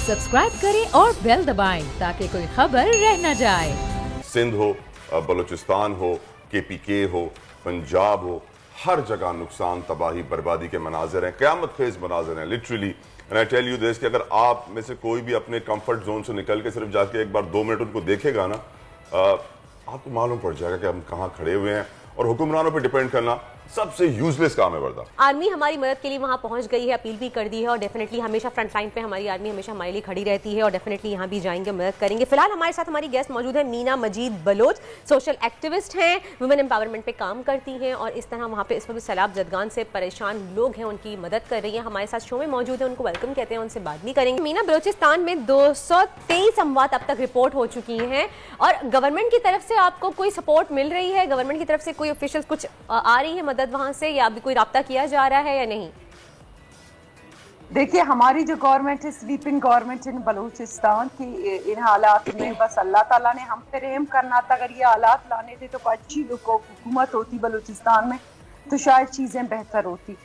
Subscribe करें और bell दबाएं ताकि कोई खबर रह न जाए। सिंध हो, बलूचिस्तान हो, KPK हो, पंजाब हो, हर जगह नुकसान, तबाही, बर्बादी के मनाजिर हैं, क़यामत खेज मनाजिर हैं literally. And I tell you this कि अगर आप में से कोई भी अपने कंफर्ट जोन से निकल के सिर्फ जाके एक बार 2 मिनट उनको देखेगा ना, आपको मालूम पड़ जाएगा कि हम कहाँ खड़े हुए हैं। और हुक्मरानों पर डिपेंड करना सबसे यूजलेस काम है वर्दा। आर्मी हमारी मदद के लिए वहाँ पहुँच गई है, अपील भी कर दी है और डेफिनेटली हमेशा फ्रंट लाइन पे हमारी आर्मी हमेशा हमारे लिए खड़ी रहती है और डेफिनेटली यहाँ भी जाएंगे, मदद करेंगे। फिलहाल हमारे साथ हमारी गेस्ट मौजूद है मीना मजीद बलोच, सोशल एक्टिविस्ट हैं, वुमेन एम्पावरमेंट पे काम करती हैं और इस तरह वहाँ पे इस वक्त सैलाब ज़दगान से परेशान लोग हैं उनकी मदद कर रही हैं। हमारे साथ शो में मौजूद है, उनको वेलकम कहते हैं, उनसे बात भी करेंगे। मीना, बलूचिस्तान में 223 अमवात अब तक रिपोर्ट हो चुकी हैं और गवर्नमेंट की तरफ से आपको कोई सपोर्ट मिल रही है? गवर्नमेंट की तरफ से कोई ऑफिशियल कुछ आ रही है मदद वहाँ से, या अभी कोई राब्ता किया जा रहा है या नहीं? देखिए, हमारी जो गवर्नमेंट है, स्वीपिंग गवर्नमेंट इन बलूचिस्तान की, इन हालात में बस अल्लाह ताला ने हम पे रहम करना था। अगर ये हालात लाने थे तो अच्छी हुकूमत होती बलूचिस्तान में तो शायद चीज़ें बेहतर होती।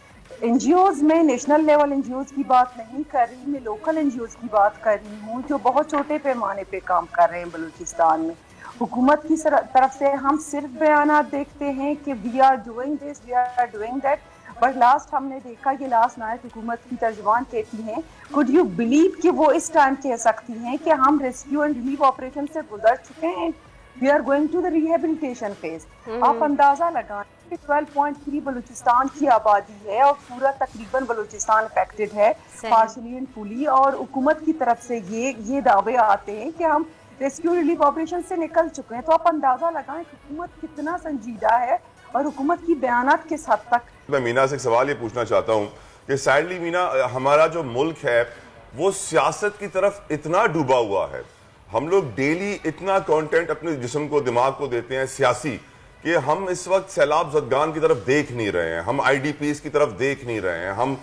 NGOs में, नेशनल लेवल NGOs की बात नहीं कर रही, मैं लोकल NGOs की बात कर रही हूँ जो बहुत छोटे पैमाने पे काम कर रहे हैं बलूचिस्तान में। हुकूमत की तरफ से हम सिर्फ बयानात देखते हैं कि we are doing this, we are doing that, but last हमने देखा कि लास्ट नायब हुकूमत की तर्जुमान कहती हैं, कुड यू बिलीव कि वो इस टाइम कह सकती हैं कि हम रेस्क्यू एंड रिलीफ ऑपरेशन से गुजर चुके हैं, we are going to the rehabilitation phase. आप अंदाजा लगाएं कि 12.3 बलूचिस्तान की आबादी है और पूरा तकरीबन बलूचिस्तान अफेक्टेड है पार्शली एंड फुली, और हुकूमत की तरफ से ये दावे आते हैं कि हम रेस्क्यू रिलीफ ऑपरेशन से निकल चुके हैं। तो आप अंदाजा लगाएं कि हुकूमत कितना संजीदा है और हुकूमत की बयानात किस हद तक। मैं मीना से एक सवाल ये पूछना चाहता हूँ कि सैडली मीना, हमारा जो मुल्क है वो सियासत की तरफ इतना डूबा हुआ है, हम लोग डेली इतना कंटेंट अपने जिस्म को, दिमाग को देते हैं सियासी, कि हम इस वक्त सैलाब ज़दगान की तरफ देख नहीं रहे हैं, हम IDPs की तरफ देख नहीं रहे हैं, हम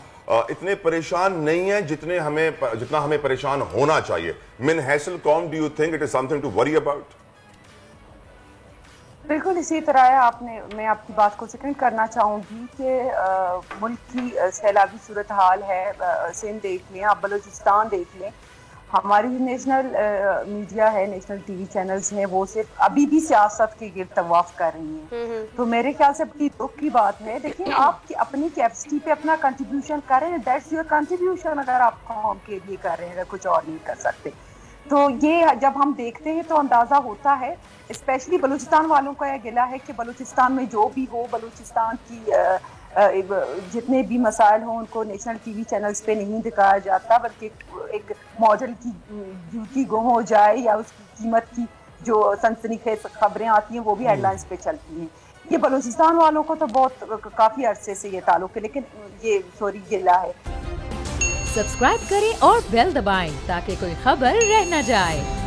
इतने परेशान नहीं हैं जितना हमें परेशान होना चाहिए। मिन हैसल कौम, do you think it is something to worry about? बिल्कुल इसी तरह है। मैं आपकी बात को सेकंड करना चाहूँगी कि मुल्क की सैलाबी सूरत हाल है, सिंध देख लें, आप बलूचिस्तान देख लें, हमारी नेशनल मीडिया है, नेशनल TV चैनल्स हैं, वो सिर्फ अभी भी सियासत के गिर्द तवाफ कर रही हैं। तो मेरे ख्याल से बड़ी दुख की बात है। देखिए, आप अपनी कैपेसिटी पे अपना कंट्रीब्यूशन करें, दैट्स योर कंट्रीब्यूशन। अगर आप कौम के लिए कर रहे हैं, अगर कुछ और नहीं कर सकते, तो ये जब हम देखते हैं तो अंदाज़ा होता है। स्पेशली बलूचिस्तान वालों का यह गिला है कि बलूचिस्तान में जो भी हो, बलूचिस्तान की जितने भी मसाइल हों उनको नेशनल TV चैनल्स पे नहीं दिखाया जाता, बल्कि एक मॉडल की जूती गुम हो जाए या उसकी कीमत की जो सनसनीखेज खबरें आती हैं वो भी हेडलाइंस पे चलती हैं। ये बलूचिस्तान वालों को तो बहुत काफ़ी अरसे से ये ताल्लुक है, लेकिन ये गिला है। सब्सक्राइब करें और बेल दबाएं ताकि कोई खबर रह न जाए।